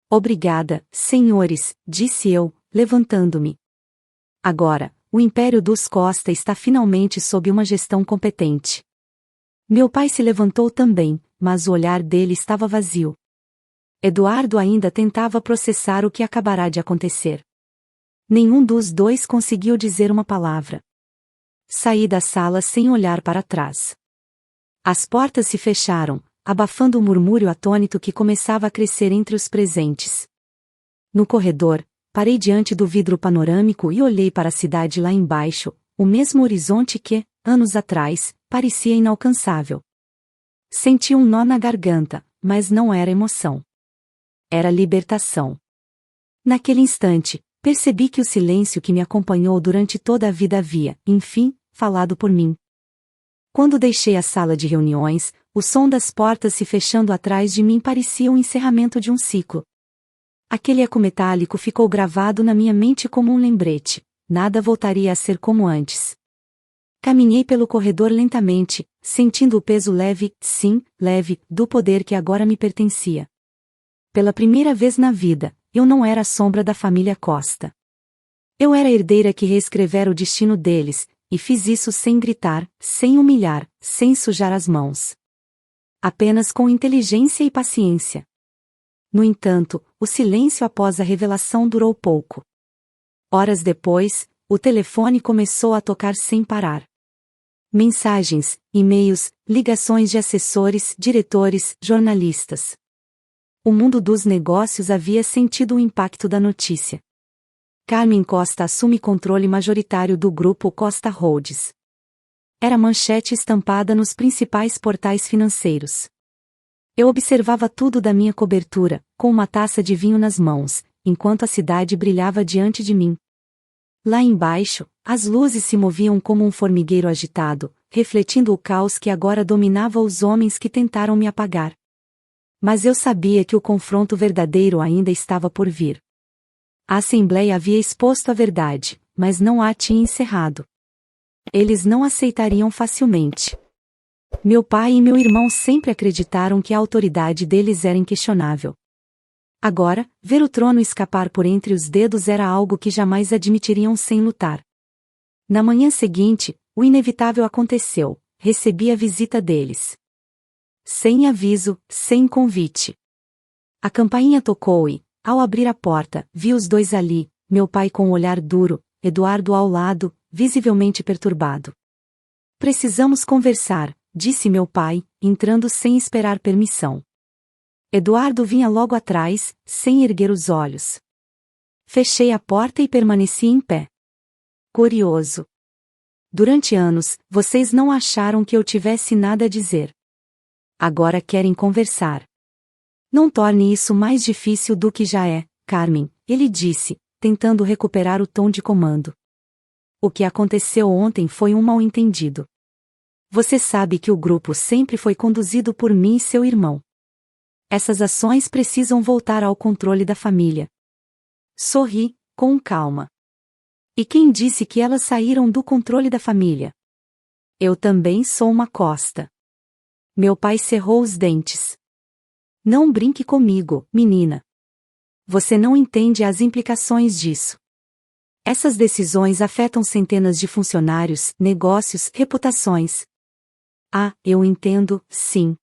Obrigada, senhores, disse eu, levantando-me. Agora, o Império dos Costa está finalmente sob uma gestão competente. Meu pai se levantou também, mas o olhar dele estava vazio. Eduardo ainda tentava processar o que acabará de acontecer. Nenhum dos dois conseguiu dizer uma palavra. Saí da sala sem olhar para trás. As portas se fecharam, abafando o murmúrio atônito que começava a crescer entre os presentes. No corredor, parei diante do vidro panorâmico e olhei para a cidade lá embaixo, o mesmo horizonte que, anos atrás, parecia inalcançável. Senti um nó na garganta, mas não era emoção. Era libertação. Naquele instante, percebi que o silêncio que me acompanhou durante toda a vida havia, enfim, falado por mim. Quando deixei a sala de reuniões, o som das portas se fechando atrás de mim parecia o encerramento de um ciclo. Aquele eco metálico ficou gravado na minha mente como um lembrete: nada voltaria a ser como antes. Caminhei pelo corredor lentamente, sentindo o peso leve, sim, leve, do poder que agora me pertencia. Pela primeira vez na vida, eu não era a sombra da família Costa. Eu era a herdeira que reescrevera o destino deles, e fiz isso sem gritar, sem humilhar, sem sujar as mãos. Apenas com inteligência e paciência. No entanto, o silêncio após a revelação durou pouco. Horas depois, o telefone começou a tocar sem parar. Mensagens, e-mails, ligações de assessores, diretores, jornalistas. O mundo dos negócios havia sentido o impacto da notícia. Carmen Costa assume controle majoritário do grupo Costa Holdings. Era manchete estampada nos principais portais financeiros. Eu observava tudo da minha cobertura, com uma taça de vinho nas mãos, enquanto a cidade brilhava diante de mim. Lá embaixo, as luzes se moviam como um formigueiro agitado, refletindo o caos que agora dominava os homens que tentaram me apagar. Mas eu sabia que o confronto verdadeiro ainda estava por vir. A Assembleia havia exposto a verdade, mas não a tinha encerrado. Eles não aceitariam facilmente. Meu pai e meu irmão sempre acreditaram que a autoridade deles era inquestionável. Agora, ver o trono escapar por entre os dedos era algo que jamais admitiriam sem lutar. Na manhã seguinte, o inevitável aconteceu: recebi a visita deles. Sem aviso, sem convite. A campainha tocou e, ao abrir a porta, vi os dois ali, meu pai com um olhar duro, Eduardo ao lado, visivelmente perturbado. Precisamos conversar, disse meu pai, entrando sem esperar permissão. Eduardo vinha logo atrás, sem erguer os olhos. Fechei a porta e permaneci em pé. Curioso. Durante anos, vocês não acharam que eu tivesse nada a dizer. Agora querem conversar. Não torne isso mais difícil do que já é, Carmen, ele disse, tentando recuperar o tom de comando. O que aconteceu ontem foi um mal-entendido. Você sabe que o grupo sempre foi conduzido por mim e seu irmão. Essas ações precisam voltar ao controle da família. Sorri, com calma. E quem disse que elas saíram do controle da família? Eu também sou uma Costa. Meu pai cerrou os dentes. Não brinque comigo, menina. Você não entende as implicações disso. Essas decisões afetam centenas de funcionários, negócios, reputações. Ah, eu entendo, sim.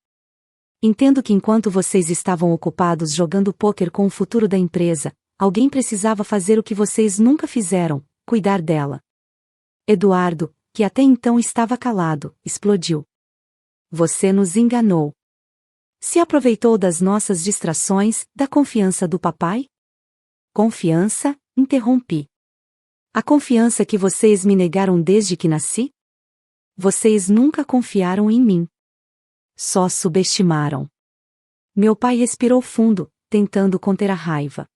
Entendo que enquanto vocês estavam ocupados jogando pôquer com o futuro da empresa, alguém precisava fazer o que vocês nunca fizeram, cuidar dela. Eduardo, que até então estava calado, explodiu. Você nos enganou. Se aproveitou das nossas distrações, da confiança do papai? Confiança? Interrompi. A confiança que vocês me negaram desde que nasci? Vocês nunca confiaram em mim. Só subestimaram. Meu pai respirou fundo, tentando conter a raiva.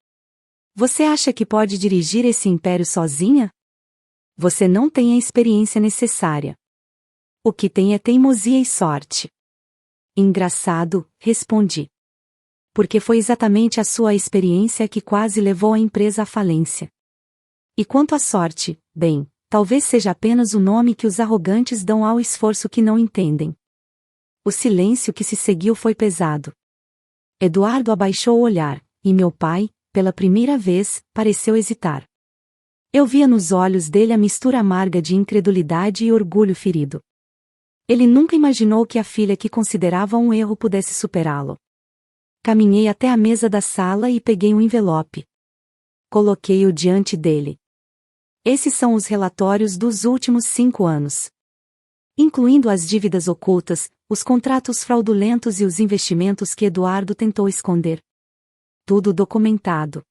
Você acha que pode dirigir esse império sozinha? Você não tem a experiência necessária. O que tem é teimosia e sorte. Engraçado, respondi. Porque foi exatamente a sua experiência que quase levou a empresa à falência. E quanto à sorte, bem, talvez seja apenas o nome que os arrogantes dão ao esforço que não entendem. O silêncio que se seguiu foi pesado. Eduardo abaixou o olhar, e meu pai, pela primeira vez, pareceu hesitar. Eu via nos olhos dele a mistura amarga de incredulidade e orgulho ferido. Ele nunca imaginou que a filha que considerava um erro pudesse superá-lo. Caminhei até a mesa da sala e peguei um envelope. Coloquei-o diante dele. Esses são os relatórios dos últimos 5 anos. Incluindo as dívidas ocultas, os contratos fraudulentos e os investimentos que Eduardo tentou esconder. Tudo documentado.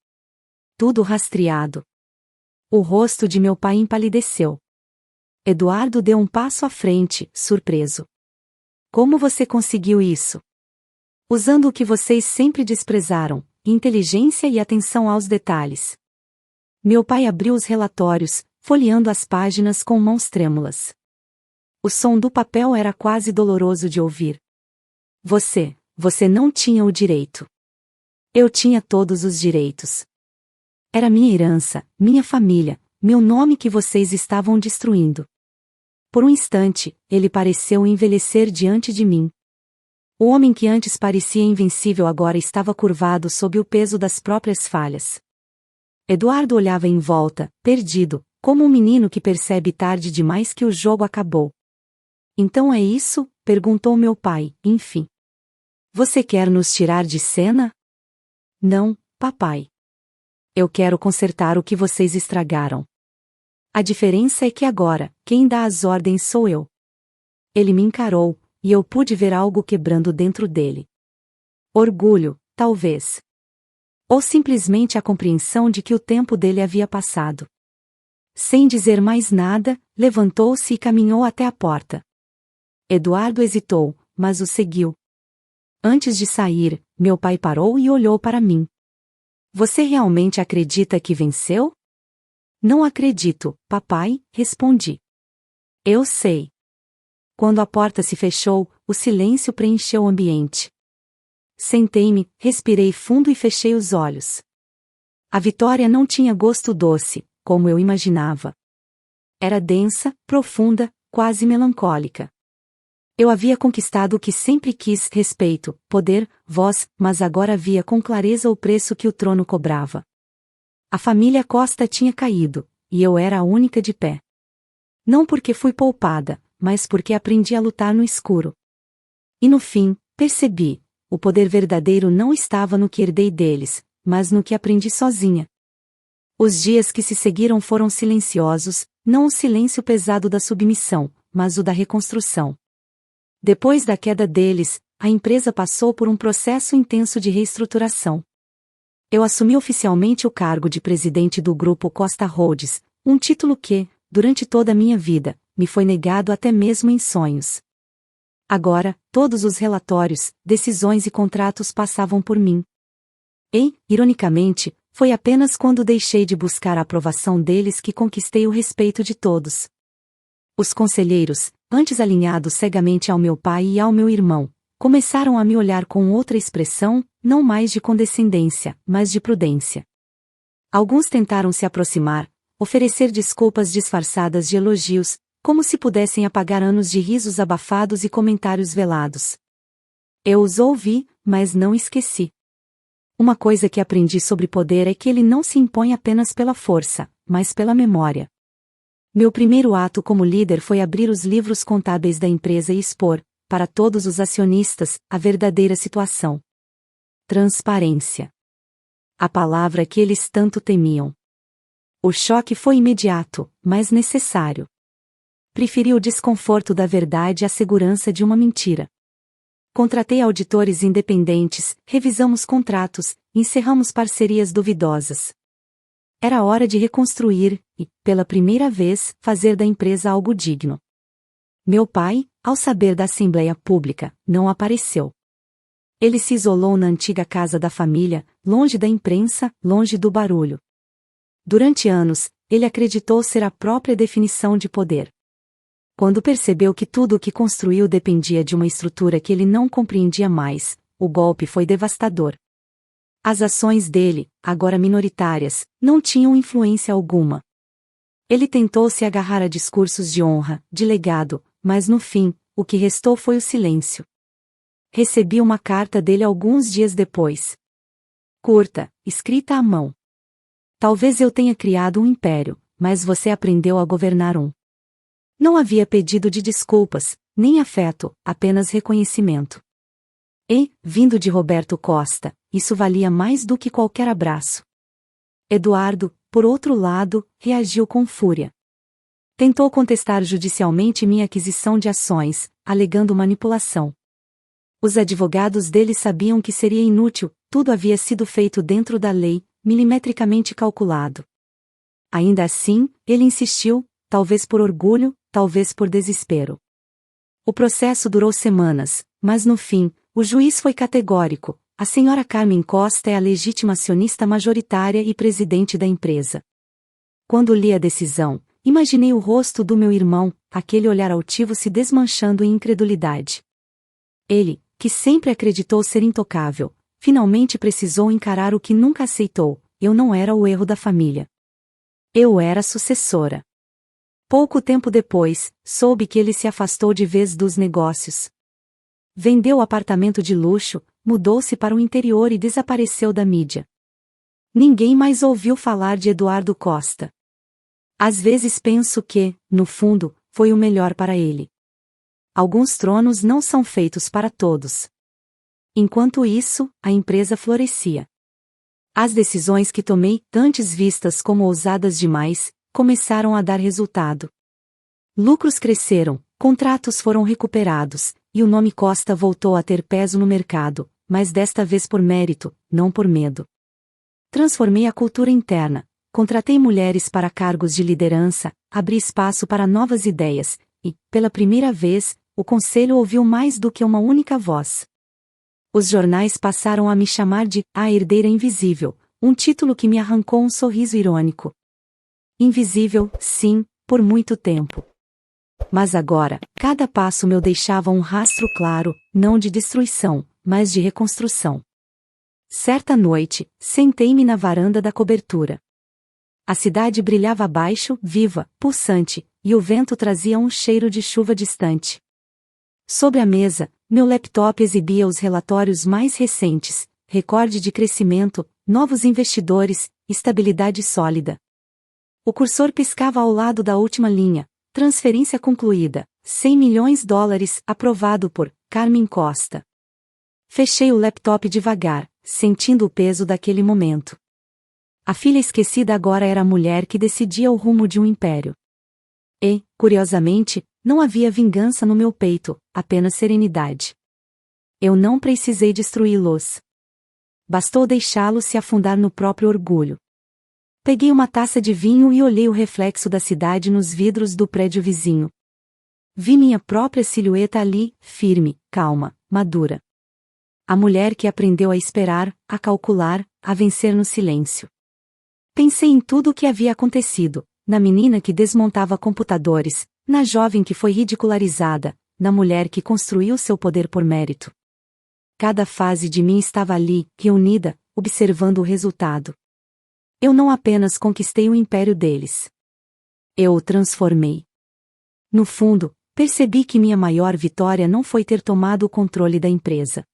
Tudo rastreado. O rosto de meu pai empalideceu. Eduardo deu um passo à frente, surpreso. Como você conseguiu isso? Usando o que vocês sempre desprezaram, inteligência e atenção aos detalhes. Meu pai abriu os relatórios, folheando as páginas com mãos trêmulas. O som do papel era quase doloroso de ouvir. Você não tinha o direito. Eu tinha todos os direitos. Era minha herança, minha família, meu nome que vocês estavam destruindo. Por um instante, ele pareceu envelhecer diante de mim. O homem que antes parecia invencível agora estava curvado sob o peso das próprias falhas. Eduardo olhava em volta, perdido, como um menino que percebe tarde demais que o jogo acabou. Então é isso? Perguntou meu pai, enfim. Você quer nos tirar de cena? Não, papai. Eu quero consertar o que vocês estragaram. A diferença é que agora, quem dá as ordens sou eu. Ele me encarou, e eu pude ver algo quebrando dentro dele. Orgulho, talvez. Ou simplesmente a compreensão de que o tempo dele havia passado. Sem dizer mais nada, levantou-se e caminhou até a porta. Eduardo hesitou, mas o seguiu. Antes de sair, meu pai parou e olhou para mim. Você realmente acredita que venceu? Não acredito, papai, respondi. Eu sei. Quando a porta se fechou, o silêncio preencheu o ambiente. Sentei-me, respirei fundo e fechei os olhos. A vitória não tinha gosto doce, como eu imaginava. Era densa, profunda, quase melancólica. Eu havia conquistado o que sempre quis: respeito, poder, voz, mas agora via com clareza o preço que o trono cobrava. A família Costa tinha caído, e eu era a única de pé. Não porque fui poupada, mas porque aprendi a lutar no escuro. E no fim, percebi, o poder verdadeiro não estava no que herdei deles, mas no que aprendi sozinha. Os dias que se seguiram foram silenciosos, não o silêncio pesado da submissão, mas o da reconstrução. Depois da queda deles, a empresa passou por um processo intenso de reestruturação. Eu assumi oficialmente o cargo de presidente do Grupo Costa Holdings, um título que, durante toda a minha vida, me foi negado até mesmo em sonhos. Agora, todos os relatórios, decisões e contratos passavam por mim. E, ironicamente, foi apenas quando deixei de buscar a aprovação deles que conquistei o respeito de todos. Os conselheiros, antes alinhados cegamente ao meu pai e ao meu irmão, começaram a me olhar com outra expressão, não mais de condescendência, mas de prudência. Alguns tentaram se aproximar, oferecer desculpas disfarçadas de elogios, como se pudessem apagar anos de risos abafados e comentários velados. Eu os ouvi, mas não esqueci. Uma coisa que aprendi sobre poder é que ele não se impõe apenas pela força, mas pela memória. Meu primeiro ato como líder foi abrir os livros contábeis da empresa e expor, para todos os acionistas, a verdadeira situação. Transparência. A palavra que eles tanto temiam. O choque foi imediato, mas necessário. Preferi o desconforto da verdade à segurança de uma mentira. Contratei auditores independentes, revisamos contratos, encerramos parcerias duvidosas. Era hora de reconstruir e, pela primeira vez, fazer da empresa algo digno. Meu pai, ao saber da Assembleia Pública, não apareceu. Ele se isolou na antiga casa da família, longe da imprensa, longe do barulho. Durante anos, ele acreditou ser a própria definição de poder. Quando percebeu que tudo o que construiu dependia de uma estrutura que ele não compreendia mais, o golpe foi devastador. As ações dele, agora minoritárias, não tinham influência alguma. Ele tentou se agarrar a discursos de honra, de legado, mas no fim, o que restou foi o silêncio. Recebi uma carta dele alguns dias depois. Curta, escrita à mão. Talvez eu tenha criado um império, mas você aprendeu a governar um. Não havia pedido de desculpas, nem afeto, apenas reconhecimento. E, vindo de Roberto Costa, isso valia mais do que qualquer abraço. Eduardo, por outro lado, reagiu com fúria. Tentou contestar judicialmente minha aquisição de ações, alegando manipulação. Os advogados dele sabiam que seria inútil, tudo havia sido feito dentro da lei, milimetricamente calculado. Ainda assim, ele insistiu, talvez por orgulho, talvez por desespero. O processo durou semanas, mas no fim, o juiz foi categórico: a senhora Carmen Costa é a legítima acionista majoritária e presidente da empresa. Quando li a decisão, imaginei o rosto do meu irmão, aquele olhar altivo se desmanchando em incredulidade. Ele, que sempre acreditou ser intocável, finalmente precisou encarar o que nunca aceitou: eu não era o erro da família. Eu era a sucessora. Pouco tempo depois, soube que ele se afastou de vez dos negócios. Vendeu o apartamento de luxo, mudou-se para o interior e desapareceu da mídia. Ninguém mais ouviu falar de Eduardo Costa. Às vezes penso que, no fundo, foi o melhor para ele. Alguns tronos não são feitos para todos. Enquanto isso, a empresa florescia. As decisões que tomei, antes vistas como ousadas demais, começaram a dar resultado. Lucros cresceram, contratos foram recuperados, e o nome Costa voltou a ter peso no mercado, mas desta vez por mérito, não por medo. Transformei a cultura interna, contratei mulheres para cargos de liderança, abri espaço para novas ideias, e, pela primeira vez, o conselho ouviu mais do que uma única voz. Os jornais passaram a me chamar de A Herdeira Invisível, um título que me arrancou um sorriso irônico. Invisível, sim, por muito tempo. Mas agora, cada passo meu deixava um rastro claro, não de destruição, mas de reconstrução. Certa noite, sentei-me na varanda da cobertura. A cidade brilhava abaixo, viva, pulsante, e o vento trazia um cheiro de chuva distante. Sobre a mesa, meu laptop exibia os relatórios mais recentes: recorde de crescimento, novos investidores, estabilidade sólida. O cursor piscava ao lado da última linha: transferência concluída, $100 milhões, aprovado por Carmen Costa. Fechei o laptop devagar, sentindo o peso daquele momento. A filha esquecida agora era a mulher que decidia o rumo de um império. E, curiosamente, não havia vingança no meu peito, apenas serenidade. Eu não precisei destruí-los. Bastou deixá-los se afundar no próprio orgulho. Peguei uma taça de vinho e olhei o reflexo da cidade nos vidros do prédio vizinho. Vi minha própria silhueta ali, firme, calma, madura. A mulher que aprendeu a esperar, a calcular, a vencer no silêncio. Pensei em tudo o que havia acontecido: na menina que desmontava computadores, na jovem que foi ridicularizada, na mulher que construiu seu poder por mérito. Cada fase de mim estava ali, reunida, observando o resultado. Eu não apenas conquistei o império deles. Eu o transformei. No fundo, percebi que minha maior vitória não foi ter tomado o controle da empresa.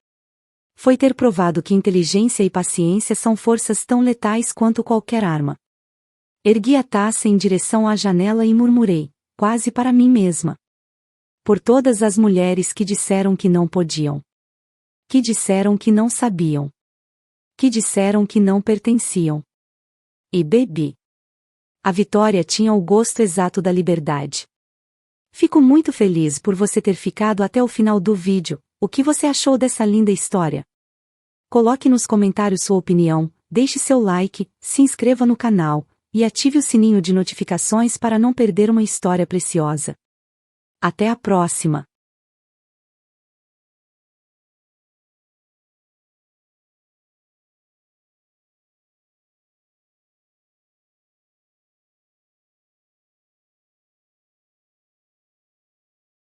Foi ter provado que inteligência e paciência são forças tão letais quanto qualquer arma. Ergui a taça em direção à janela e murmurei, quase para mim mesma: por todas as mulheres que disseram que não podiam. Que disseram que não sabiam. Que disseram que não pertenciam. E bebi. A vitória tinha o gosto exato da liberdade. Fico muito feliz por você ter ficado até o final do vídeo. O que você achou dessa linda história? Coloque nos comentários sua opinião, deixe seu like, se inscreva no canal, e ative o sininho de notificações para não perder uma história preciosa. Até a próxima!